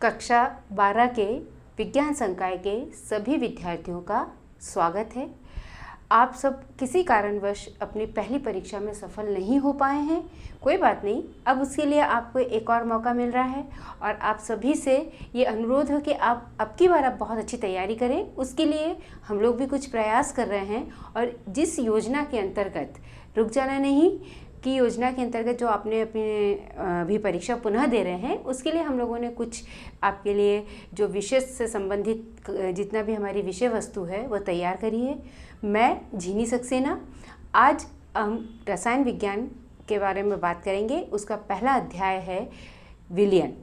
कक्षा 12 के विज्ञान संकाय के सभी विद्यार्थियों का स्वागत है। आप सब किसी कारणवश अपनी पहली परीक्षा में सफल नहीं हो पाए हैं, कोई बात नहीं। अब उसके लिए आपको एक और मौका मिल रहा है और आप सभी से ये अनुरोध है कि आप अब की बार आप बहुत अच्छी तैयारी करें। उसके लिए हम लोग भी कुछ प्रयास कर रहे हैं और जिस योजना के अंतर्गत रुक जाना नहीं की योजना के अंतर्गत जो आपने अपनी भी परीक्षा पुनः दे रहे हैं, उसके लिए हम लोगों ने कुछ आपके लिए जो विषय से संबंधित जितना भी हमारी विषय वस्तु है वो तैयार करी है। मैं झीनी सक्सेना। आज हम रसायन विज्ञान के बारे में बात करेंगे। उसका पहला अध्याय है विलयन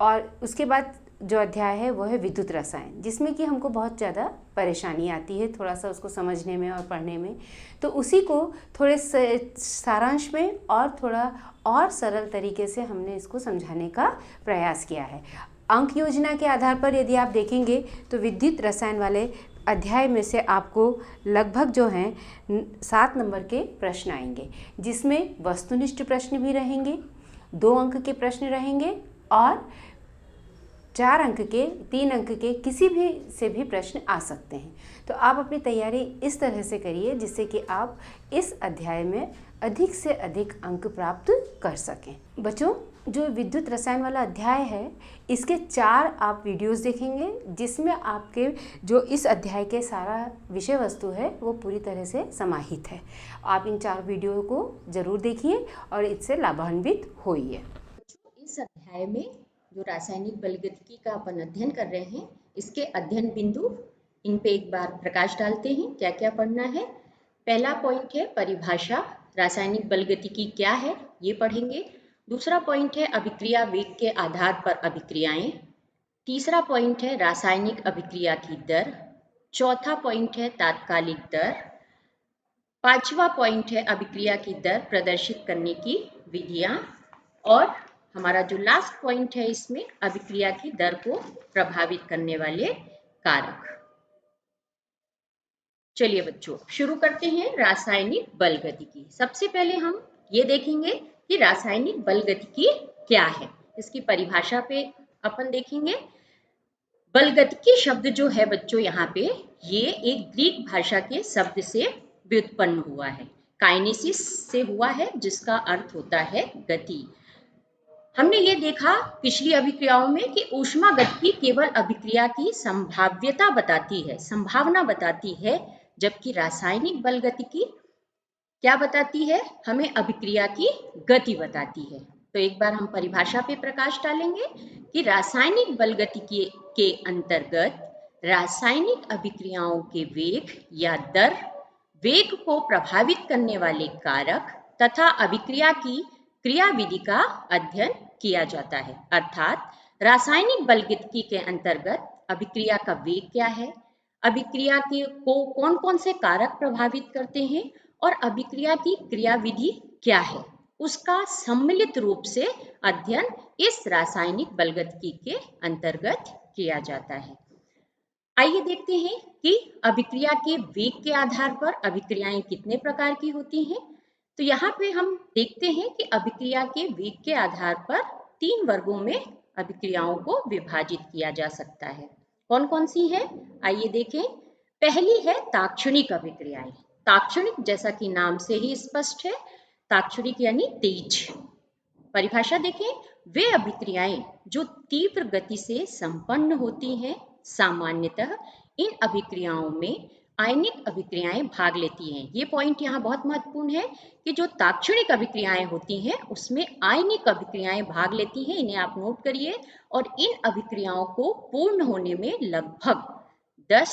और उसके बाद जो अध्याय है वो है विद्युत रसायन, जिसमें कि हमको बहुत ज़्यादा परेशानी आती है थोड़ा सा उसको समझने में और पढ़ने में। तो उसी को थोड़े सारांश में और थोड़ा और सरल तरीके से हमने इसको समझाने का प्रयास किया है। अंक योजना के आधार पर यदि आप देखेंगे तो विद्युत रसायन वाले अध्याय में से आपको लगभग जो हैं 7 नंबर के प्रश्न आएंगे, जिसमें वस्तुनिष्ठ प्रश्न भी रहेंगे, 2 अंक के प्रश्न रहेंगे और 4 अंक के 3 अंक के किसी भी से भी प्रश्न आ सकते हैं। तो आप अपनी तैयारी इस तरह से करिए जिससे कि आप इस अध्याय में अधिक से अधिक अंक प्राप्त कर सकें। बच्चों, जो विद्युत रसायन वाला अध्याय है इसके 4 आप वीडियोस देखेंगे, जिसमें आपके जो इस अध्याय के सारा विषय वस्तु है वो पूरी तरह से समाहित है। आप इन 4 वीडियो को ज़रूर देखिए और इससे लाभान्वित होइए। इस अध्याय में जो रासायनिक बलगतिकी का अपन अध्ययन कर रहे हैं, इसके अध्ययन बिंदु इन पे एक बार प्रकाश डालते हैं। क्या क्या पढ़ना है। पहला पॉइंट है परिभाषा, रासायनिक बलगतिकी क्या है ये पढ़ेंगे। दूसरा पॉइंट है अभिक्रिया वेग के आधार पर अभिक्रियाएं। तीसरा पॉइंट है रासायनिक अभिक्रिया की दर। चौथा पॉइंट है तात्कालिक दर। पांचवा पॉइंट है अभिक्रिया की दर प्रदर्शित करने की विधियां। और हमारा जो लास्ट पॉइंट है इसमें अभिक्रिया की दर को प्रभावित करने वाले कारक। चलिए बच्चों, शुरू करते हैं रासायनिक बलगतिकी। सबसे पहले हम ये देखेंगे कि रासायनिक बलगतिकी क्या है। इसकी परिभाषा पे अपन देखेंगे। बलगतिकी शब्द जो है बच्चों यहाँ पे, ये एक ग्रीक भाषा के शब्द से व्युत्पन्न हुआ है। काइनेसिस से हुआ है, जिसका अर्थ होता है गति। हमने ये देखा पिछली अभिक्रियाओं में कि ऊष्मागतिकी केवल अभिक्रिया की संभाव्यता बताती है, संभावना बताती है, जबकि रासायनिक बलगतिकी क्या बताती है, हमें अभिक्रिया की गति बताती है। तो एक बार हम परिभाषा पे प्रकाश डालेंगे कि रासायनिक बलगतिकी के अंतर्गत रासायनिक अभिक्रियाओं के वेग या दर, वेग को प्रभावित करने वाले कारक तथा अभिक्रिया की क्रियाविधि का अध्ययन किया जाता है। अर्थात रासायनिक बलगतिकी के अंतर्गत अभिक्रिया का वेग क्या है, अभिक्रिया के को कौन कौन से कारक प्रभावित करते हैं और अभिक्रिया की क्रियाविधि क्या है, उसका सम्मिलित रूप से अध्ययन इस रासायनिक बलगतिकी के अंतर्गत किया जाता है। आइए देखते हैं कि अभिक्रिया के वेग के आधार पर अभिक्रियाएं कितने प्रकार की होती हैं। तो यहाँ पे हम देखते हैं कि अभिक्रिया के वेग के आधार पर 3 वर्गों में अभिक्रियाओं को विभाजित किया जा सकता है। कौन कौन सी है, आइए देखें। पहली है ताक्षणिक अभिक्रियाएं। ताक्षणिक जैसा कि नाम से ही स्पष्ट है, ताक्षणिक यानी तेज। परिभाषा देखें, वे अभिक्रियाएं जो तीव्र गति से संपन्न होती हैं। सामान्यतः इन अभिक्रियाओं में आयनिक अभिक्रियाएं भाग लेती हैं। ये पॉइंट यहाँ बहुत महत्वपूर्ण है कि जो ताक्षणिक अभिक्रियाएं होती हैं उसमें आयनिक अभिक्रियाएं भाग लेती हैं। इन्हें आप नोट करिए। और इन अभिक्रियाओं को पूर्ण होने में लगभग 10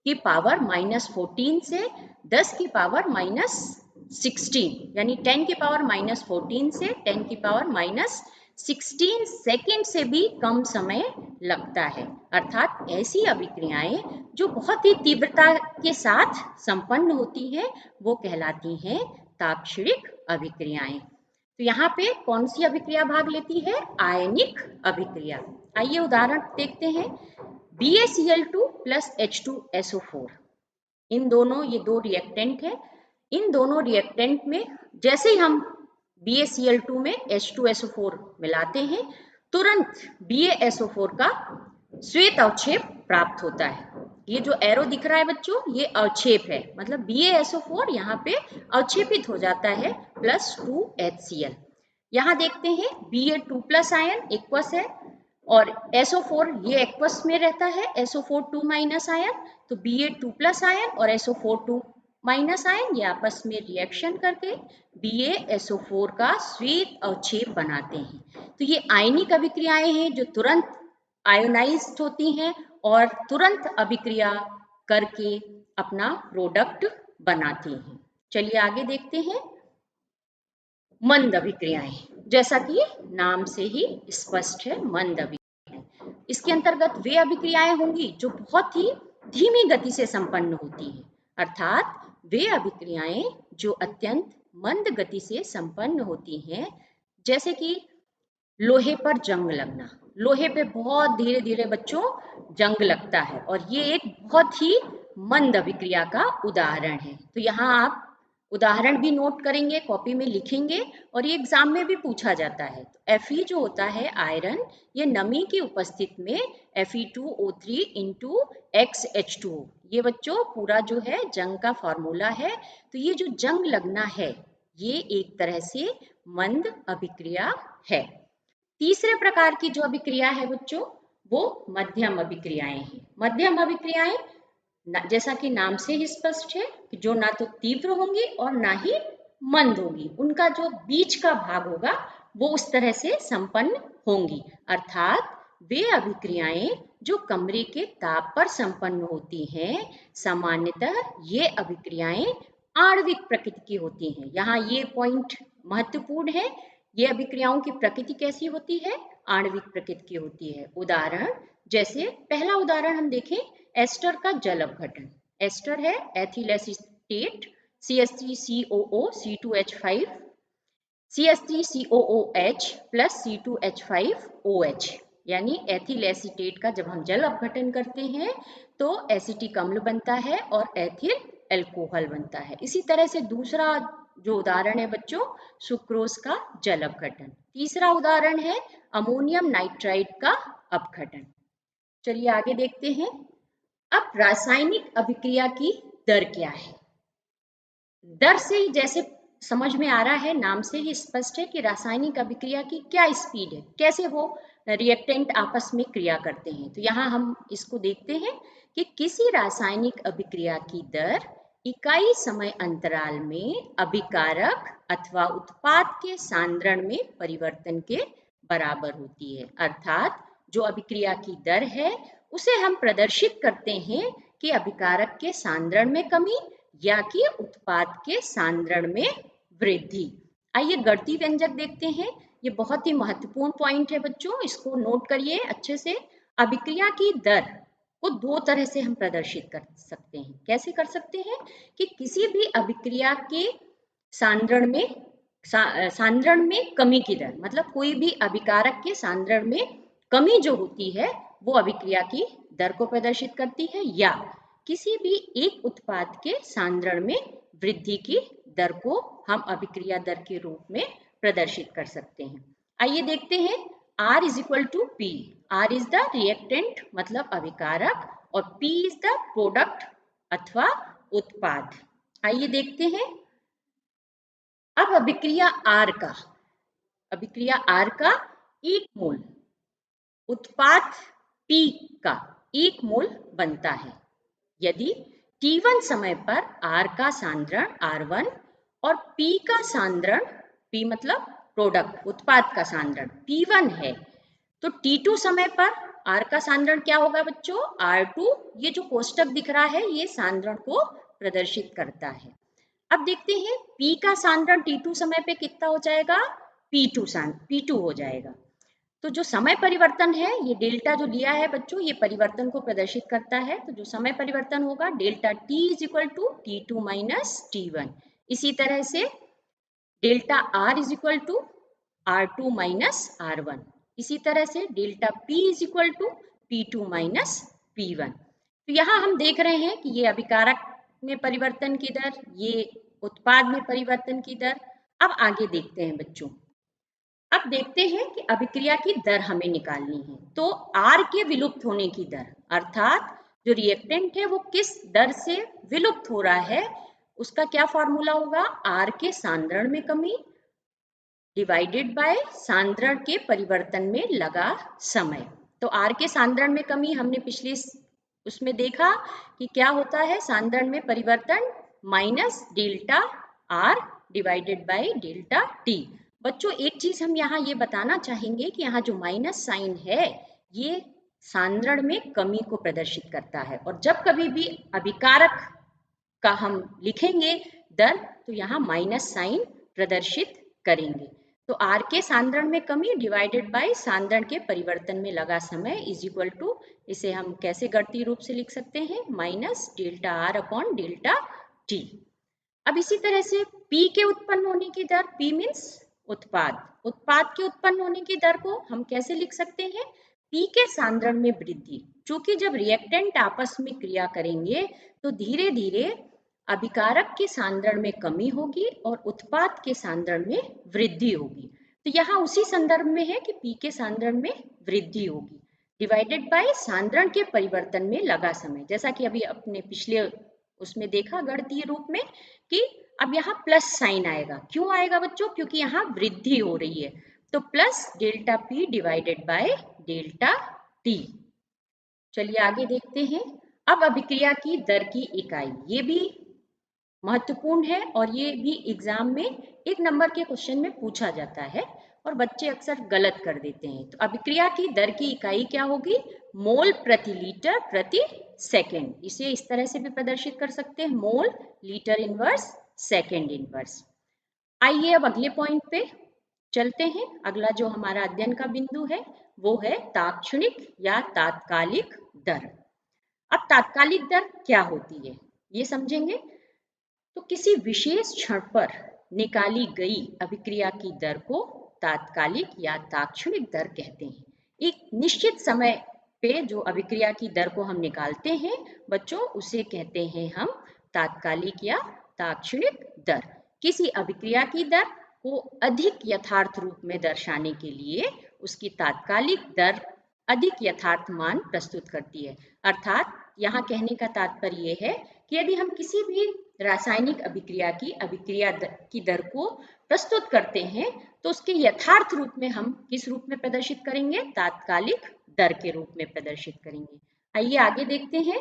की पावर -14 से 10 की पावर -16 यानी 10 की पावर -14 से 10 की पावर -16 सेकेंड से भी कम समय लगता है। अर्थात ऐसी अभिक्रियाएं जो बहुत ही तीव्रता के साथ संपन्न होती हैं वो कहलाती हैं ताक्षणिक अभिक्रियाएं। तो यहाँ पे कौन सी अभिक्रिया भाग लेती है, आयनिक अभिक्रिया। आइए उदाहरण देखते हैं। BaCl2 प्लस H2SO4, इन दोनों, ये 2 रिएक्टेंट है। इन दोनों रिएक्टेंट में जैसे ही हम BaCl2 में H2SO4 मिलाते हैं तुरंत BaSO4 का श्वेत अवक्षेप प्राप्त होता है। ये जो एरो दिख रहा है बच्चों, ये अवक्षेप है, मतलब BaSO4 यहाँ पे अवक्षेपित हो जाता है +2HCl। यहाँ देखते हैं Ba2+ आयन एक्वस है और SO4 ये एक्वस में रहता है, SO4 2- आयन, तो Ba2+ आयन और SO4 2- आयन ये आपस में रिएक्शन करके BaSO4 का श्वेत अवक्षेप बनाते हैं। तो ये आयनिक अभिक्रियाएं हैं जो तुरंत आयोनाइज्ड होती हैं और तुरंत अभिक्रिया करके अपना प्रोडक्ट बनाती हैं। चलिए आगे देखते हैं मंद अभिक्रियाएं, जैसा कि नाम से ही स्पष्ट है, मंद अभिक्रियाएं। इसके अंतर्गत वे अभिक्रियाएं होंगी जो बहुत ही धीमी गति से संपन्न होती हैं, अर्थात वे अभिक्रियाएं जो अत्यंत मंद गति से संपन्न होती हैं, जैसे कि लोहे पर जंग लगना। लोहे पे बहुत धीरे धीरे बच्चों जंग लगता है और ये एक बहुत ही मंद अभिक्रिया का उदाहरण है। तो यहाँ आप उदाहरण भी नोट करेंगे, कॉपी में लिखेंगे और ये एग्जाम में भी पूछा जाता है। तो Fe जो होता है आयरन, ये नमी की उपस्थिति में Fe2O3 इंटू XH2O, ये बच्चों पूरा जो है जंग का फॉर्मूला है। तो ये जो जंग लगना है ये एक तरह से मंद अभिक्रिया है। तीसरे प्रकार की जो अभिक्रिया है बच्चों वो मध्यम अभिक्रियाएं हैं। मध्यम अभिक्रियाएं जैसा कि नाम से ही स्पष्ट है कि जो ना तो तीव्र होंगी और ना ही मंद होंगी, उनका जो बीच का भाग होगा वो उस तरह से संपन्न होंगी, अर्थात वे अभिक्रियाएं जो कमरे के ताप पर संपन्न होती हैं, सामान्यतः ये अभिक्रियाएं आणविक प्रकृति की होती हैं। यहाँ ये पॉइंट महत्वपूर्ण है, ये अभिक्रियाओं की प्रकृति कैसी होती है, आणविक प्रकृति की होती है। उदाहरण, जैसे पहला उदाहरण हम देखें, एस्टर का जल अपघटन। एस्टर है ethyl acetate CH3COO C2H5 CH3COOH plus C2H5OH, यानी एथिल एसीटेट का जब हम जल अपघटन करते हैं तो एसिटिक अम्ल बनता है और एथिल एल्कोहल बनता है। इसी तरह से दूसरा जो उदाहरण है बच्चों, सुक्रोज का जल अपघटन। तीसरा उदाहरण है अमोनियम नाइट्राइड का अपघटन। चलिए आगे देखते हैं। अब रासायनिक अभिक्रिया की दर क्या है? दर से ही जैसे समझ में आ रहा है, नाम से ही स्पष्ट है कि रासायनिक अभिक्रिया की क्या स्पीड है, कैसे वो रिएक्टेंट आपस में क्रिया करते हैं। तो यहाँ हम इसको देखते हैं कि किसी रासायनिक अभिक्रिया की दर इकाई समय अंतराल में अभिकारक अथवा उत्पाद के सांद्रण में परिवर्तन के बराबर होती है, अर्थात जो अभिक्रिया की दर है उसे हम प्रदर्शित करते हैं कि अभिकारक के सांद्रण में कमी या कि उत्पाद के सांद्रण में वृद्धि। आइए गणितीय व्यंजक देखते हैं, ये बहुत ही महत्वपूर्ण पॉइंट है बच्चों, इसको नोट करिए अच्छे से। अभिक्रिया की दर को दो तरह से हम प्रदर्शित कर सकते हैं। कैसे कर सकते हैं कि किसी भी अभिक्रिया के सांद्रण में कमी की दर, मतलब कोई भी अभिकारक के सांद्रण में कमी जो होती है वो अभिक्रिया की दर को प्रदर्शित करती है, या किसी भी एक उत्पाद के सांद्रण में वृद्धि की दर को हम अभिक्रिया दर के रूप में प्रदर्शित कर सकते हैं। आइए देखते हैं। R is equal to P। R is the reactant मतलब अभिकारक और P इज द प्रोडक्ट अथवा उत्पाद। आइए देखते हैं। अब अभिक्रिया R का 1 मोल उत्पाद P का 1 मोल बनता है यदि T1 समय पर R का सांद्रण R1 और P का सांद्रण, P मतलब प्रोडक्ट उत्पाद का सांद्रण P1 है, तो T2 समय पर R का सांद्रण क्या होगा बच्चों, R2। ये जो कोष्टक दिख रहा है ये सांद्रण को प्रदर्शित करता है। अब देखते हैं P का सांद्रण T2 समय पे कितना हो जाएगा, P2 हो जाएगा। तो जो समय परिवर्तन है, ये डेल्टा जो लिया है बच्चों, ये परिवर्तन को प्रदर्शित करता है। तो जो समय परिवर्तन होगा delta T is equal to T2 minus T1। इसी तरह से delta R is equal to R2 minus R1। इसी तरह से delta P is equal to P2 minus P1। तो यहाँ हम देख रहे हैं कि ये अभिकारक में परिवर्तन की दर, ये उत्पाद में परिवर्तन की दर। अब आगे देखते हैं बच्चों। अब देखते हैं कि अभिक्रिया की दर हमें निकालनी है। तो R के विलुप्त होने की दर, अर्थात जो रिएक्टेंट है वो किस दर से विलुप्त हो रहा है, उसका क्या फॉर्मूला होगा? R के सांद्रण में कमी डिवाइडेड बाय सांद्रण के परिवर्तन में लगा समय। तो R के सांद्रण में कमी हमने पिछले उसमें देखा कि क्या होता है, सांद्रण में परिवर्तन minus delta R divided by delta T। बच्चों एक चीज हम यहाँ ये बताना चाहेंगे कि यहाँ जो माइनस साइन है ये सांद्रण में कमी को प्रदर्शित करता है, और जब कभी भी अभिकारक का हम लिखेंगे दर तो यहाँ माइनस साइन प्रदर्शित करेंगे। तो R के सांद्रण में कमी डिवाइडेड बाय सांद्रण के परिवर्तन में लगा समय इज इक्वल टू, इसे हम कैसे गणितीय रूप से लिख सकते हैं, minus delta R upon delta T। अब इसी तरह से P के उत्पन्न होने की दर, P मीन्स उत्पाद के उत्पन्न होने की दर को हम कैसे लिख सकते हैं, P के सांद्रण में वृद्धि। चूंकि जब रिएक्टेंट आपस में क्रिया करेंगे तो धीरे धीरे अभिकारक के सांद्रण में कमी होगी और उत्पाद के सांद्रण में वृद्धि होगी। तो यहाँ उसी संदर्भ में है कि P के सांद्रण में वृद्धि होगी डिवाइडेड बाय सांद्रण के परिवर्तन में लगा समय। जैसा कि अभी अपने पिछले उसमें देखा गणितीय रूप में कि अब यहाँ प्लस साइन आएगा। क्यों आएगा बच्चों? क्योंकि यहाँ वृद्धि हो रही है। तो plus delta P divided by delta T। चलिए आगे देखते हैं। अब अभिक्रिया की दर की इकाई, ये भी महत्वपूर्ण है और ये भी एग्जाम में 1 नंबर के क्वेश्चन में पूछा जाता है और बच्चे अक्सर गलत कर देते हैं। तो अभिक्रिया की दर की इकाई क्या होगी? मोल प्रति लीटर प्रति सेकेंड। इसे इस तरह से भी प्रदर्शित कर सकते हैं, mole litre inverse second inverse. आइए अब अगले पॉइंट पे चलते हैं। अगला जो हमारा अध्ययन का बिंदु है वो है तात्क्षणिक या तात्कालिक दर। अब तात्कालिक दर क्या होती है ये समझेंगे। तो किसी विशेष क्षण पर निकाली गई अभिक्रिया की दर को तात्कालिक या तात्क्षणिक दर कहते हैं। एक निश्चित समय पे जो अभिक्रिया की दर को हम निकालते हैं बच्चों, उसे कहते हैं हम तात्कालिक या तात्क्षणिक दर। किसी अभिक्रिया की दर को अधिक यथार्थ रूप में दर्शाने के लिए उसकी तात्कालिक दर अधिक यथार्थ मान प्रस्तुत करती है। अर्थात यहाँ कहने का तात्पर्य यह है कि यदि हम किसी भी रासायनिक अभिक्रिया की दर को प्रस्तुत करते हैं तो उसके यथार्थ रूप में हम किस रूप में प्रदर्शित करेंगे? तात्कालिक दर के रूप में प्रदर्शित करेंगे। आइए आगे देखते हैं।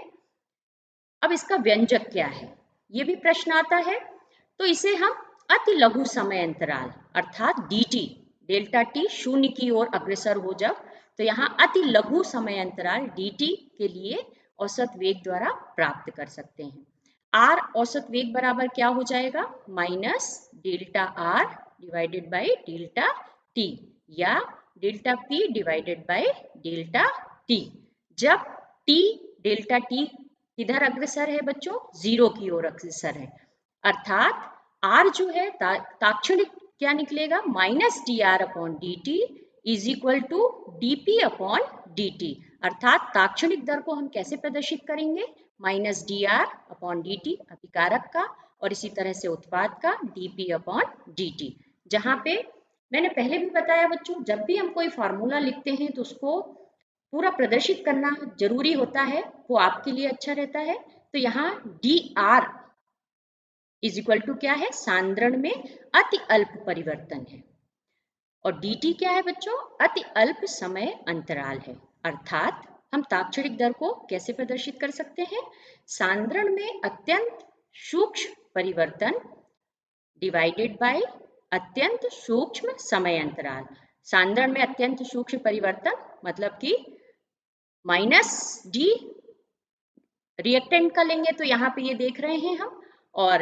अब इसका व्यंजक क्या है, ये भी प्रश्न आता है। तो इसे हम अति लघु समय अंतराल अर्थात dt, डेल्टा t शून्य की ओर अग्रसर हो जब, तो यहाँ अति लघु समय अंतराल dt के लिए औसत वेग द्वारा प्राप्त कर सकते हैं। R औसत वेग बराबर क्या हो जाएगा? Minus delta R divided by delta T या delta P divided by delta T। जब T डेल्टा T किधर अग्रसर है बच्चों? 0 की ओर अग्रसर है। अर्थात R जो है तात्क्षणिक क्या निकलेगा? Minus D R upon D T is equal to D P upon D T. अर्थात तात्क्षणिक दर को हम कैसे प्रदर्शित करेंगे? Minus D R upon D T अभिकारक का, और इसी तरह से उत्पाद का D P upon D T. जहाँ पे मैंने पहले भी बताया बच्चों, जब भी हम कोई फार्मूला लिखते हैं तो उसको पूरा प्रदर्शित करना जरूरी होता है, वो आपके लिए अच्छा रहता है। तो यहाँ D R is equal to क्या है? सांद्रण में अति अल्प परिवर्तन है, और dt क्या है बच्चों? अति अल्प समय अंतराल है। अर्थात हम तात्क्षणिक दर को कैसे प्रदर्शित कर सकते हैं? सांद्रण में अत्यंत सूक्ष्म परिवर्तन डिवाइडेड बाय अत्यंत सूक्ष्म समय अंतराल। सांद्रण में अत्यंत सूक्ष्म परिवर्तन मतलब कि माइनस डी रिएक्टेंट का लेंगे तो यहाँ पे ये देख रहे हैं हम, और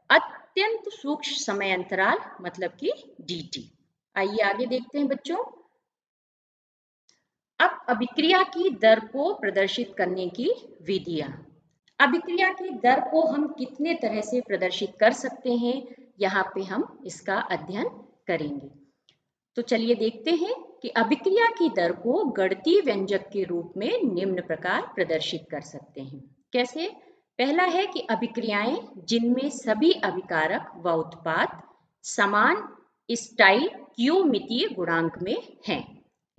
अत्यंत सूक्ष्म समय अंतराल मतलब कि dt। आइए आगे देखते हैं बच्चों। अब अभिक्रिया की दर को प्रदर्शित करने की विधियां। अभिक्रिया की दर को हम कितने तरह से प्रदर्शित कर सकते हैं, यहाँ पे हम इसका अध्ययन करेंगे। तो चलिए देखते हैं कि अभिक्रिया की दर को गणितीय व्यंजक के रूप में निम्न प्रकार प्रदर्शित कर सकते हैं। कैसे? पहला है कि अभिक्रियाएं जिनमें सभी अभिकारक व उत्पाद समान स्टाइकियोमीतीय गुणांक में हैं।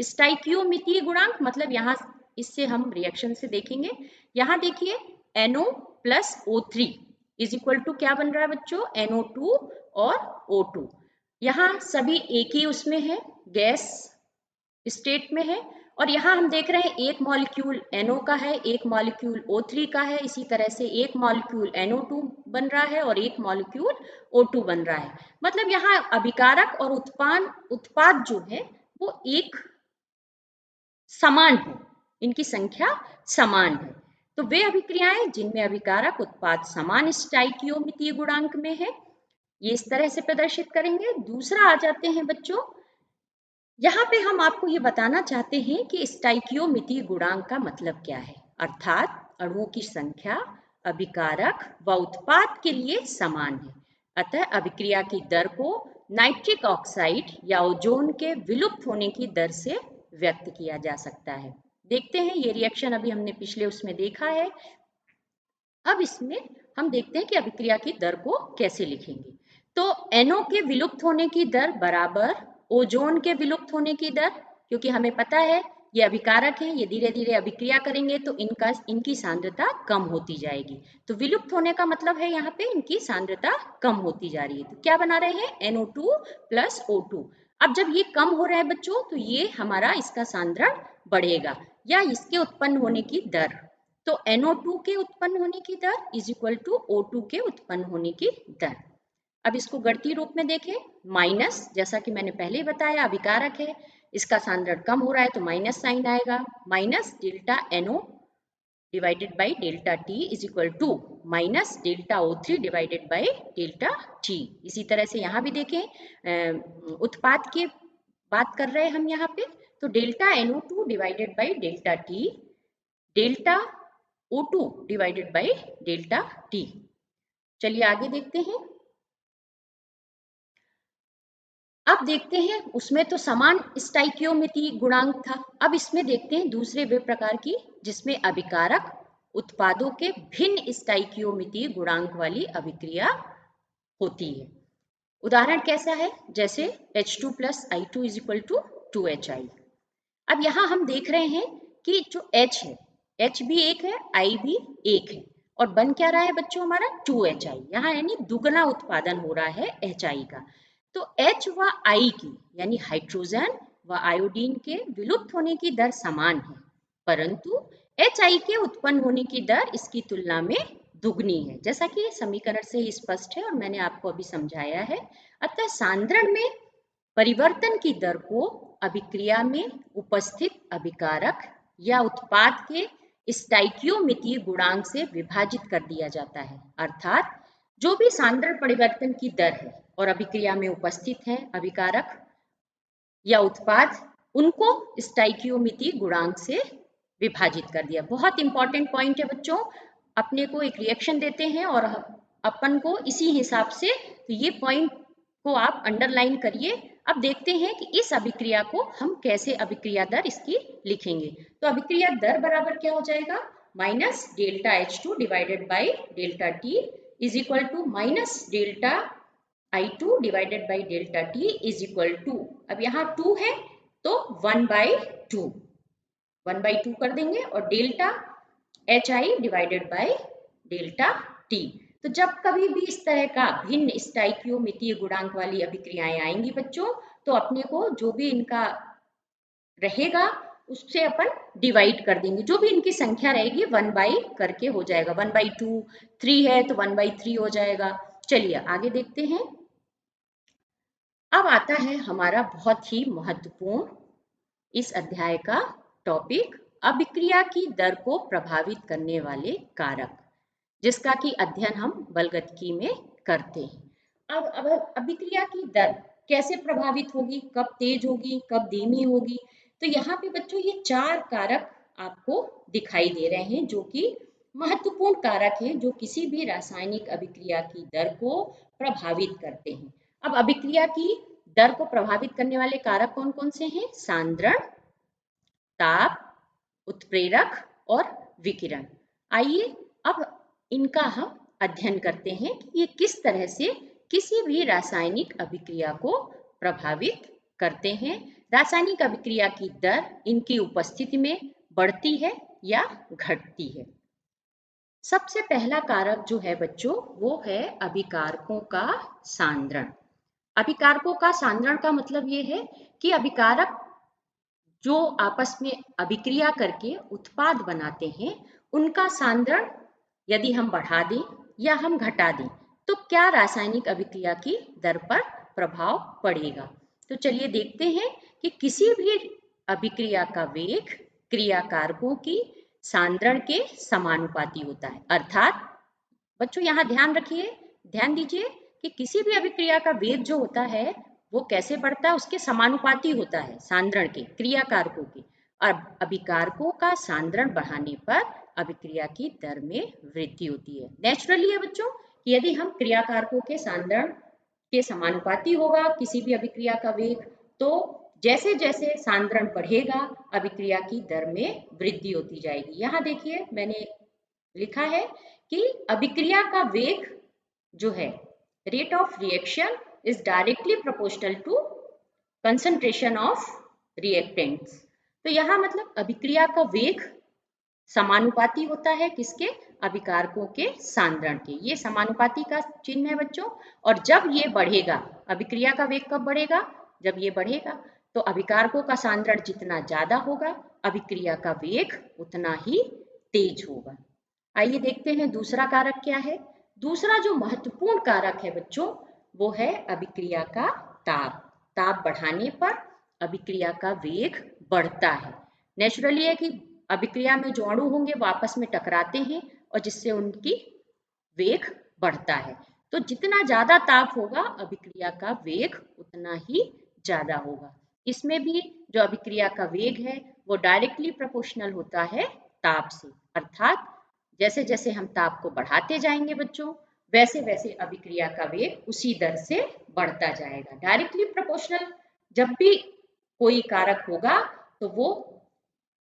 स्टाइकियोमीतीय गुणांक मतलब यहाँ इससे हम रिएक्शन से देखेंगे। यहाँ देखिए NO plus O3 is equal to क्या बन रहा है बच्चों, NO2 और O2। यहाँ सभी एक ही उसमें है, गैस स्टेट में है, और यहाँ हम देख रहे हैं एक मॉलिक्यूल NO का है, एक मॉलिक्यूल O3 का है, इसी तरह से एक मॉलिक्यूल NO2 बन रहा है और एक मॉलिक्यूल O2 बन रहा है। मतलब यहाँ अभिकारक और उत्पाद जो है वो एक समान है, इनकी संख्या समान है। तो वे अभिक्रियाएं जिनमें अभिकारक उत्पाद समान स्टाइकियोमीतीय गुणांक में है, ये इस तरह से प्रदर्शित करेंगे। दूसरा आ जाते हैं बच्चों, यहाँ पे हम आपको ये बताना चाहते हैं कि स्टाइकियोमीतीय गुणांक का मतलब क्या है, अर्थात अणुओं की संख्या अभिकारक व उत्पाद के लिए समान है। अतः अभिक्रिया की दर को नाइट्रिक ऑक्साइड या ओजोन के विलुप्त होने की दर से व्यक्त किया जा सकता है। देखते हैं ये रिएक्शन अभी हमने पिछले उसमें देखा है। अब इसमें हम देखते हैं कि अभिक्रिया की दर को कैसे लिखेंगे। तो NO के विलुप्त होने की दर बराबर ओजोन के विलुप्त होने की दर, क्योंकि हमें पता है ये अभिकारक हैं, ये धीरे धीरे अभिक्रिया करेंगे तो इनकी सांद्रता कम होती जाएगी। तो विलुप्त होने का मतलब है यहाँ पे इनकी सांद्रता कम होती जा रही है। तो क्या बना रहे हैं, NO2 प्लस O2। अब जब ये कम हो रहा है बच्चों तो ये हमारा इसका सांद्रण बढ़ेगा या इसके उत्पन्न होने की दर। तो NO2 के उत्पन्न होने की there is equal to O2 के उत्पन्न होने की दर। अब इसको गणितीय रूप में देखें, माइनस, जैसा कि मैंने पहले ही बताया अभिकारक है, इसका सांद्रण कम हो रहा है तो माइनस साइन आएगा, minus delta NO divided by delta T is equal to minus delta O3 divided by delta T। इसी तरह से यहाँ भी देखें, उत्पाद की बात कर रहे हैं हम यहाँ पे, तो delta NO2 divided by delta T, delta O2 divided by delta T। चलिए आगे देखते हैं। अब देखते हैं उसमें तो समान स्टाइकियोमीतीय गुणांक था, अब इसमें देखते हैं दूसरे वे प्रकार की जिसमें अभिकारक उत्पादों के भिन्न स्टाइकियोमीतीय गुणांक वाली अभिक्रिया होती है। उदाहरण कैसा है, जैसे H2 plus I2 is equal to 2HI। अब यहाँ हम देख रहे हैं कि जो H है, H भी एक है, I भी एक है, और बन क्या रहा है बच्चों हमारा 2HI। यहाँ यानी दुगना उत्पादन हो रहा है HI का। तो H व I की यानी हाइड्रोजन व आयोडीन के विलुप्त होने की दर समान है, परंतु HI के उत्पन्न होने की दर इसकी तुलना में दुगनी है, जैसा कि ये समीकरण से ही स्पष्ट है और मैंने आपको अभी समझाया है। अतः सांद्रण में परिवर्तन की दर को अभिक्रिया में उपस्थित अभिकारक या उत्पाद के स्टाइकियोमीतीय गुणांक से विभाजित कर दिया जाता है। अर्थात जो भी सांद्रण परिवर्तन की दर है और अभिक्रिया में उपस्थित है अभिकारक या उत्पाद, उनको स्टाइकियोमीतीय गुणांक से विभाजित कर दिया। बहुत इंपॉर्टेंट पॉइंट है बच्चों, अपने को एक रिएक्शन देते हैं और अपन को इसी हिसाब से, तो ये पॉइंट को आप अंडरलाइन करिए। अब देखते हैं कि इस अभिक्रिया को हम कैसे अभिक्रिया दर इसकी लिखेंगे। तो अभिक्रिया दर बराबर क्या हो जाएगा, minus delta H2 divided by delta T is equal to minus delta I2 divided by delta T is equal to, अब यहाँ 2 है तो 1/2, 1/2 कर देंगे, और delta HI divided by delta T। तो जब कभी भी इस तरह का भिन्न स्टाइकियोमीतीय गुणांक वाली अभिक्रियाएं आएंगी बच्चों, तो अपने को जो भी इनका रहेगा उससे अपन डिवाइड कर देंगे, जो भी इनकी संख्या रहेगी 1 करके हो जाएगा, 1/2, 3 है तो 1/3 हो जाएगा। चलिए आगे देखते हैं। अब आता है हमारा बहुत ही महत्वपूर्ण इस अध्याय का टॉपिक, अभिक्रिया की दर को प्रभावित करने वाले कारक, जिसका कि अध्ययन हम बलगतिकी में करते हैं। अब अभिक्रिया की दर कैसे प्रभावित होगी, कब तेज होगी, कब धीमी होगी, तो यहाँ पे बच्चों ये 4 कारक आपको दिखाई दे रहे हैं जो कि महत्वपूर्ण कारक हैं, जो किसी भी रासायनिक अभिक्रिया की दर को प्रभावित करते हैं। अब अभिक्रिया की दर को प्रभावित करने वाले कारक कौन कौन से हैं, सांद्रण, ताप, उत्प्रेरक और विकिरण। आइए अब इनका हम अध्ययन करते हैं कि ये किस तरह से किसी भी रासायनिक अभिक्रिया को प्रभावित करते हैं। रासायनिक अभिक्रिया की दर इनकी उपस्थिति में बढ़ती है या घटती है। सबसे पहला कारक जो है बच्चों वो है अभिकारकों का सांद्रण। अभिकारकों का सांद्रण का मतलब ये है कि अभिकारक जो आपस में अभिक्रिया करके उत्पाद बनाते हैं उनका सांद्रण यदि हम बढ़ा दें या हम घटा दें तो क्या रासायनिक अभिक्रिया की दर पर प्रभाव पड़ेगा। तो चलिए देखते हैं कि किसी भी अभिक्रिया का वेग क्रियाकारकों की सांद्रण के समानुपाती होता है। अर्थात बच्चों यहाँ ध्यान दीजिए कि किसी भी अभिक्रिया का वेग जो होता है वो कैसे बढ़ता है, उसके समानुपाती होता है सांद्रण के क्रियाकारकों के। और अभिकारकों का सांद्रण बढ़ाने पर अभिक्रिया की दर में वृद्धि होती है। नेचुरली है बच्चों कि यदि हम क्रियाकारकों के सांद्रण के समानुपाती होगा किसी भी अभिक्रिया का वेग, तो जैसे जैसे सांद्रण बढ़ेगा अभिक्रिया की दर में वृद्धि होती जाएगी। यहाँ देखिए मैंने लिखा है कि अभिक्रिया का वेग जो है rate of reaction is directly proportional to concentration of reactants. तो यहाँ मतलब अभिक्रिया का वेग समानुपाती होता है किसके, अभिकारकों के सांद्रण के। ये समानुपाती का चिन्ह है बच्चों। और जब ये बढ़ेगा, अभिक्रिया का वेग कब बढ़ेगा, जब ये बढ़ेगा तो अभिकारकों का सांद्रण जितना ज्यादा होगा अभिक्रिया का वेग उतना ही तेज होगा। आइए देखते हैं दूसरा कारक क्या है। दूसरा जो महत्वपूर्ण कारक है बच्चों वो है अभिक्रिया का ताप। ताप बढ़ाने पर अभिक्रिया का वेग बढ़ता है। नेचुरली है कि अभिक्रिया में जो अणु होंगे वो आपस में टकराते हैं और जिससे उनकी वेग बढ़ता है। तो जितना ज्यादा ताप होगा अभिक्रिया का वेग उतना ही ज्यादा होगा। इसमें भी जो अभिक्रिया का वेग है वो डायरेक्टली प्रोपोर्शनल होता है ताप से। अर्थात जैसे जैसे हम ताप को बढ़ाते जाएंगे बच्चों वैसे वैसे अभिक्रिया का वेग उसी दर से बढ़ता जाएगा। डायरेक्टली प्रोपोर्शनल जब भी कोई कारक होगा तो वो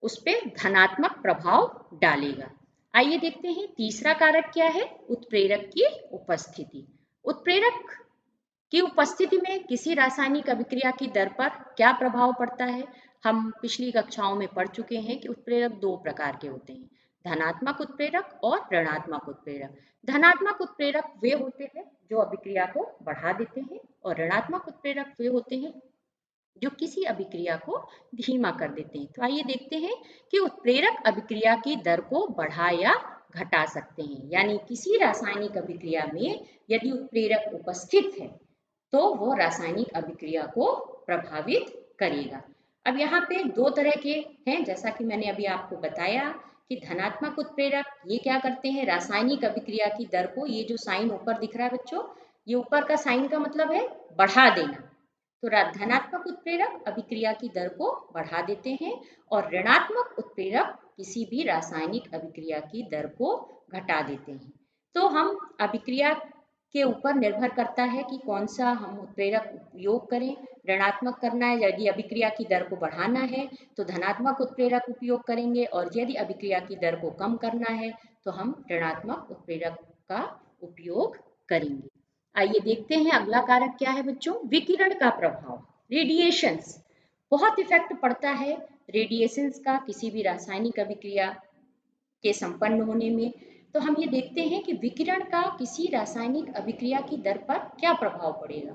उस पर धनात्मक प्रभाव डालेगा। आइए देखते हैं तीसरा कारक क्या है, उत्प्रेरक की उपस्थिति। उत्प्रेरक की उपस्थिति में किसी रासायनिक अभिक्रिया की दर पर क्या प्रभाव पड़ता है। हम पिछली कक्षाओं में पढ़ चुके हैं कि उत्प्रेरक दो प्रकार के होते हैं, धनात्मक उत्प्रेरक और ऋणात्मक उत्प्रेरक। धनात्मक उत्प्रेरक वे होते हैं जो अभिक्रिया को बढ़ा देते हैं और ऋणात्मक उत्प्रेरक वे होते हैं जो किसी अभिक्रिया को धीमा कर देते हैं। तो आइए देखते हैं कि उत्प्रेरक अभिक्रिया की दर को बढ़ा या घटा सकते हैं। यानी किसी रासायनिक अभिक्रिया में यदि उत्प्रेरक उपस्थित है तो वो रासायनिक अभिक्रिया को प्रभावित करेगा। अब यहाँ पे दो तरह के हैं जैसा कि मैंने अभी आपको बताया कि धनात्मक उत्प्रेरक ये क्या करते हैं, रासायनिक अभिक्रिया की दर को, ये जो साइन ऊपर दिख रहा है बच्चों, ये ऊपर का साइन का मतलब है बढ़ा देना। तो धनात्मक उत्प्रेरक अभिक्रिया की दर को बढ़ा देते हैं और ऋणात्मक उत्प्रेरक किसी भी रासायनिक अभिक्रिया की दर को घटा देते हैं। तो हम अभिक्रिया के ऊपर निर्भर करता है कि कौन सा हम उत्प्रेरक उपयोग करें। ऋणात्मक करना है, यदि अभिक्रिया की दर को बढ़ाना है तो धनात्मक उत्प्रेरक उपयोग करेंगे, और यदि अभिक्रिया की दर को कम करना है तो हम ऋणात्मक उत्प्रेरक का उपयोग करेंगे। आइए देखते हैं अगला कारक क्या है बच्चों, विकिरण का प्रभाव। रेडिएशंस, बहुत इफेक्ट पड़ता है रेडिएशंस का किसी भी रासायनिक अभिक्रिया के संपन्न होने में। तो हम ये देखते हैं कि विकिरण का किसी रासायनिक अभिक्रिया की दर पर क्या प्रभाव पड़ेगा।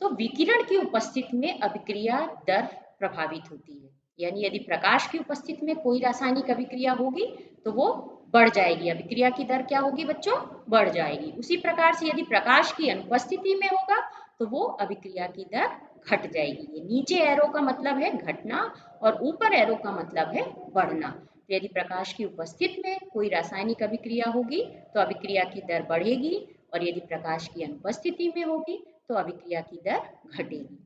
तो विकिरण की उपस्थिति में अभिक्रिया दर प्रभावित होती है। यानी यदि प्रकाश की उपस्थिति में कोई रासायनिक अभिक्रिया होगी तो वो बढ़ जाएगी, अभिक्रिया की दर क्या होगी बच्चों, बढ़ जाएगी। उसी प्रकार से यदि प्रकाश की अनुपस्थिति में होगा तो वो अभिक्रिया की दर घट जाएगी। ये नीचे एरो का मतलब है घटना और ऊपर एरो का मतलब है बढ़ना। यदि प्रकाश की उपस्थिति में कोई रासायनिक अभिक्रिया होगी तो अभिक्रिया की दर बढ़ेगी, और यदि प्रकाश की अनुपस्थिति में होगी तो अभिक्रिया की दर घटेगी।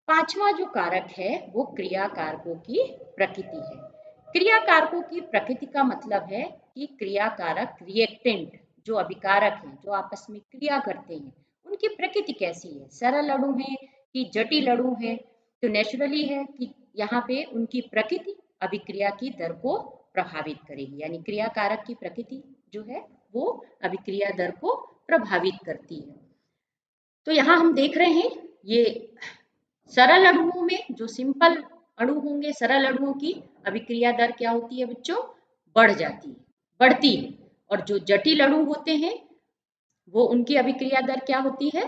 पांचवा जो कारक है वो क्रिया कारकों की प्रकृति है। क्रिया कारकों की प्रकृति का मतलब है कि क्रिया कारक रिएक्टेंट जो अभिकारक हैं जो आपस में क्रिया करते हैं उनकी प्रकृति कैसी है, सरल अणु है कि जटिल अणु है। तो नेचुरली है कि यहाँ पे उनकी प्रकृति अभिक्रिया की दर को प्रभावित करेगी। यानी क्रिया कारक की प्रकृति जो है वो अभिक्रिया दर को प्रभावित करती है। तो यहाँ हम देख रहे हैं ये सरल अणुओं में जो सिंपल अणु होंगे, सरल अणुओं की अभिक्रिया दर क्या होती है बच्चों? बढ़ती है। और जो जटिल अणु होते हैं वो उनकी अभिक्रिया दर क्या होती है?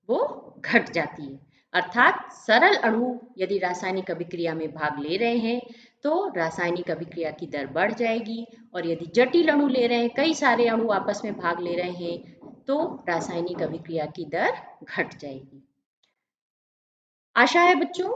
वो घट जाती है। अर्थात सरल अणु यदि रासायनिक अभिक्रिया में भाग ले रहे हैं तो रासायनिक अभिक्रिया की दर बढ़ जाएगी, और यदि जटिल अणु ले रहे हैं, कई सारे अणु आपस में भाग ले रहे हैं, तो रासायनिक अभिक्रिया की दर घट जाएगी। आशा है बच्चों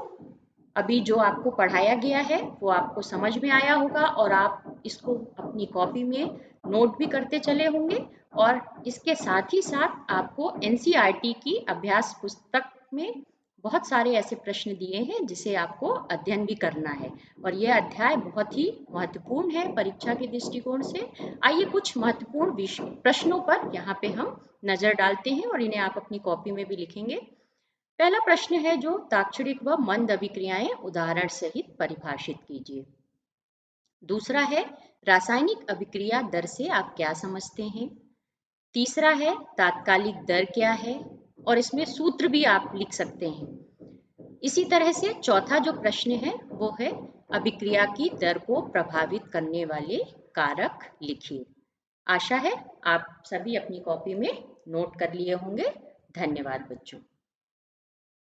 अभी जो आपको पढ़ाया गया है वो आपको समझ में आया होगा, और आप इसको अपनी कॉपी में नोट भी करते चले होंगे। और इसके साथ ही साथ आपको एनसीईआरटी की अभ्यास पुस्तक में बहुत सारे ऐसे प्रश्न दिए हैं जिसे आपको अध्ययन भी करना है, और यह अध्याय बहुत ही महत्वपूर्ण है परीक्षा के दृष्टिकोण से। आइए कुछ महत्वपूर्ण प्रश्नों पर यहाँ पे हम नजर डालते हैं और इन्हें आप अपनी कॉपी में भी लिखेंगे। पहला प्रश्न है जो ताक्षणिक व मंद अभिक्रियाएं उदाहरण सहित परिभाषित कीजिए। दूसरा है रासायनिक अभिक्रिया दर से आप क्या समझते हैं। तीसरा है तात्कालिक दर क्या है, और इसमें सूत्र भी आप लिख सकते हैं। इसी तरह से चौथा जो प्रश्न है वो है अभिक्रिया की दर को प्रभावित करने वाले कारक लिखिए। आशा है आप सभी अपनी कॉपी में नोट कर लिए होंगे। धन्यवाद बच्चों।